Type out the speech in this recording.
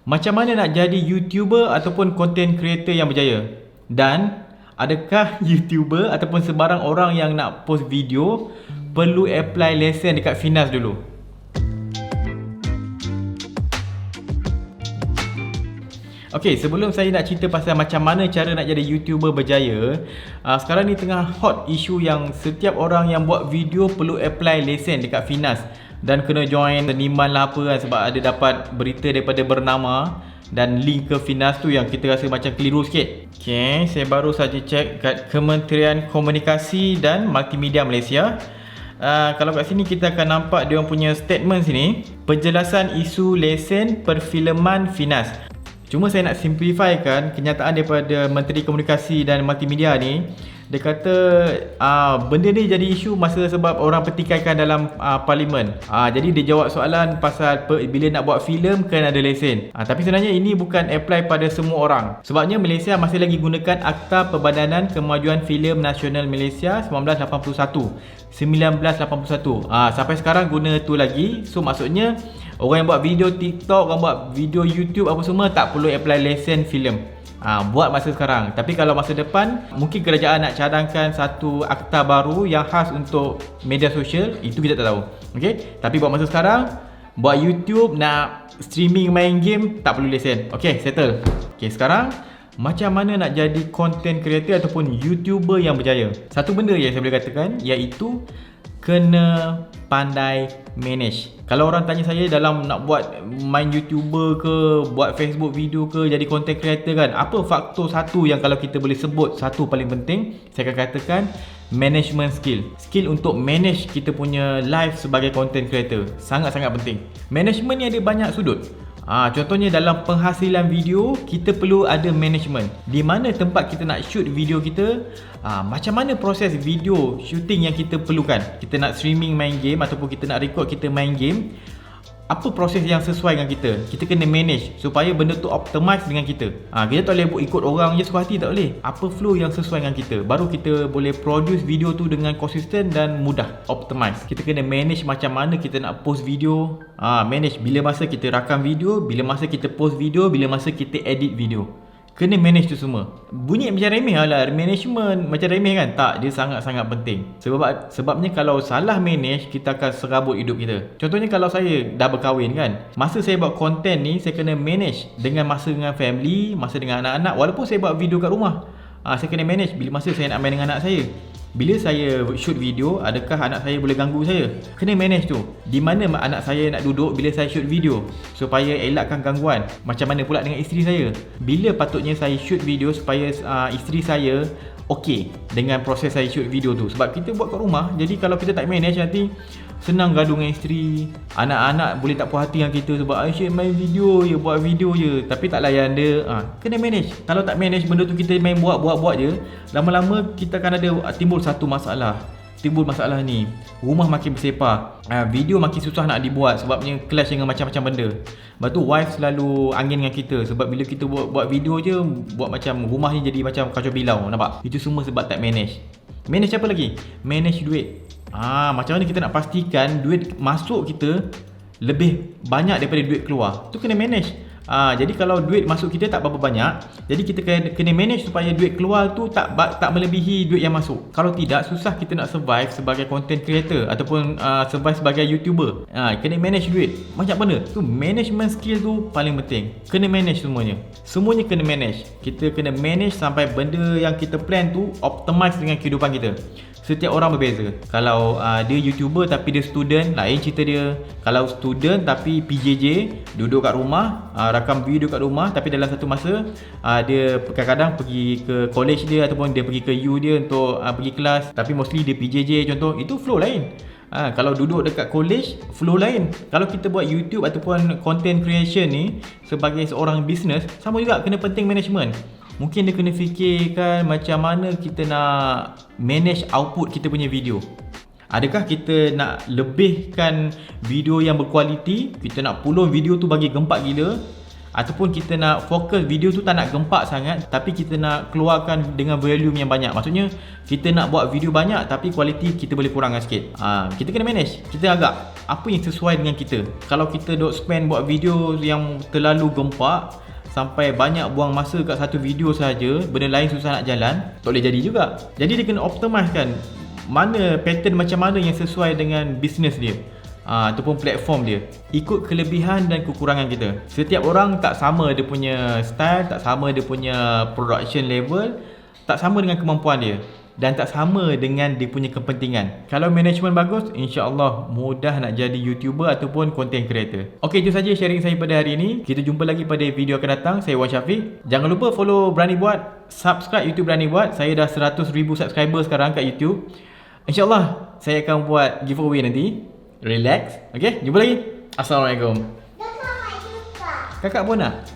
Macam mana nak jadi YouTuber ataupun content creator yang berjaya? Dan adakah YouTuber ataupun sebarang orang yang nak post video perlu apply lesen dekat Finas dulu? Okay, sebelum saya nak cerita pasal macam mana cara nak jadi YouTuber berjaya, sekarang ni tengah hot isu yang setiap orang yang buat video perlu apply lesen dekat Finas dan kena join seniman lah apa kan, sebab ada dapat berita daripada Bernama dan link ke Finas tu yang kita rasa macam keliru sikit. Okay, saya baru saja cek kat Kementerian Komunikasi dan Multimedia Malaysia. Kalau kat sini kita akan nampak dia orang punya statement sini, penjelasan isu lesen perfilman Finas. Cuma saya nak simplifykan kenyataan daripada Menteri Komunikasi dan Multimedia ni. Dia kata benda ni jadi isu masa sebab orang pertikaikan dalam parlimen. Jadi dia jawab soalan pasal bila nak buat filem kena ada lesen. Tapi sebenarnya ini bukan apply pada semua orang. Sebabnya Malaysia masih lagi gunakan Akta Perbadanan Kemajuan Filem Nasional Malaysia 1981. Sampai sekarang guna tu lagi. So maksudnya orang yang buat video TikTok, orang buat video YouTube apa semua tak perlu apply lesen filem. Buat masa sekarang. Tapi kalau masa depan mungkin kerajaan nak cadangkan satu akta baru yang khas untuk media sosial, itu kita tak tahu. Okay? Tapi buat masa sekarang, buat YouTube, nak streaming main game, tak perlu lesen. Okay, settle. Okay, sekarang macam mana nak jadi content creator ataupun YouTuber yang berjaya? Satu benda yang saya boleh katakan, iaitu kena pandai manage. Kalau orang tanya saya dalam nak buat main YouTuber ke, buat Facebook video ke, jadi content creator kan, apa faktor satu yang kalau kita boleh sebut satu paling penting, saya akan katakan management skill. Skill untuk manage kita punya life sebagai content creator sangat-sangat penting. Management ni ada banyak sudut. Contohnya dalam penghasilan video, kita perlu ada management. Di mana tempat kita nak shoot video kita, macam mana proses video shooting yang kita perlukan. Kita nak streaming main game ataupun kita nak record kita main game, apa proses yang sesuai dengan kita. Kita kena manage supaya benda tu optimize dengan kita. Kita tak boleh ikut orang je suka hati, tak boleh. Apa flow yang sesuai dengan kita, baru kita boleh produce video tu dengan konsisten dan mudah optimize. Kita kena manage macam mana kita nak post video, manage bila masa kita rakam video, bila masa kita post video, bila masa kita edit video. Kena manage tu semua. Bunyi macam remeh lah, management macam remeh kan? Tak, dia sangat-sangat penting. Sebabnya kalau salah manage, kita akan serabut hidup kita. Contohnya kalau saya dah berkahwin kan, masa saya buat content ni, saya kena manage dengan masa dengan family, masa dengan anak-anak. Walaupun saya buat video kat rumah, saya kena manage bila masa saya nak main dengan anak saya. Bila saya shoot video, adakah anak saya boleh ganggu saya? Kena manage tu. Di mana anak saya nak duduk bila saya shoot video, supaya elakkan gangguan. Macam mana pula dengan isteri saya? Bila patutnya saya shoot video supaya isteri saya okey dengan proses saya shoot video tu. Sebab kita buat kat rumah, jadi kalau kita tak manage, nanti senang gaduh dengan isteri. Anak-anak boleh tak puas hati dengan kita sebab Aisyah main video je, buat video je, tapi tak layan dia. Kena manage. Kalau tak manage benda tu, kita main buat je, lama-lama kita akan ada timbul satu masalah. Timbul masalah ni, rumah makin bersepah, video makin susah nak dibuat sebabnya clash dengan macam-macam benda. Lepas tu wife selalu angin dengan kita sebab bila kita buat video je, buat macam rumah ni jadi macam kacau bilau, nampak? Itu semua sebab tak manage. Manage apa lagi? Manage duit. Macam mana kita nak pastikan duit masuk kita lebih banyak daripada duit keluar? Tu kena manage. Jadi kalau duit masuk kita tak berapa banyak, jadi kita kena manage supaya duit keluar tu tak melebihi duit yang masuk. Kalau tidak, susah kita nak survive sebagai content creator ataupun survive sebagai YouTuber. Kena manage duit. Macam mana? Tu management skill tu paling penting. Kena manage semuanya. Semuanya kena manage. Kita kena manage sampai benda yang kita plan tu optimize dengan kehidupan kita. Setiap orang berbeza. Kalau dia YouTuber tapi dia student, lain cerita dia. Kalau student tapi PJJ, duduk kat rumah, rakam video kat rumah, tapi dalam satu masa dia kadang-kadang pergi ke college dia ataupun dia pergi ke U dia untuk pergi kelas, tapi mostly dia PJJ contoh, itu flow lain. Kalau duduk dekat college, flow lain. Kalau kita buat YouTube ataupun content creation ni sebagai seorang business, sama juga kena penting management. Mungkin dia kena fikirkan macam mana kita nak manage output kita punya video. Adakah kita nak lebihkan video yang berkualiti, kita nak pulun video tu bagi gempak gila, Ataupun kita nak fokus video tu tak nak gempak sangat, tapi kita nak keluarkan dengan volume yang banyak. Maksudnya kita nak buat video banyak tapi kualiti kita boleh kurangkan sikit. Kita kena manage. Kita agak apa yang sesuai dengan kita. Kalau kita duk spend buat video yang terlalu gempak sampai banyak buang masa kat satu video saja, benda lain susah nak jalan, tak boleh jadi juga. Jadi dia kena optimize kan mana pattern macam mana yang sesuai dengan bisnes dia. Ataupun platform dia, ikut kelebihan dan kekurangan kita. Setiap orang tak sama dia punya style, tak sama dia punya production level, tak sama dengan kemampuan dia, dan tak sama dengan dia punya kepentingan. Kalau management bagus, insya-Allah mudah nak jadi YouTuber ataupun content creator. Okey, itu saja sharing saya pada hari ini. Kita jumpa lagi pada video akan datang. Saya Wan Syafiq. Jangan lupa follow Berani Buat, subscribe YouTube Berani Buat. Saya dah 100,000 subscriber sekarang kat YouTube. InsyaAllah saya akan buat giveaway nanti. Relax. Okay, jumpa lagi. Assalamualaikum. Kakak pun nak?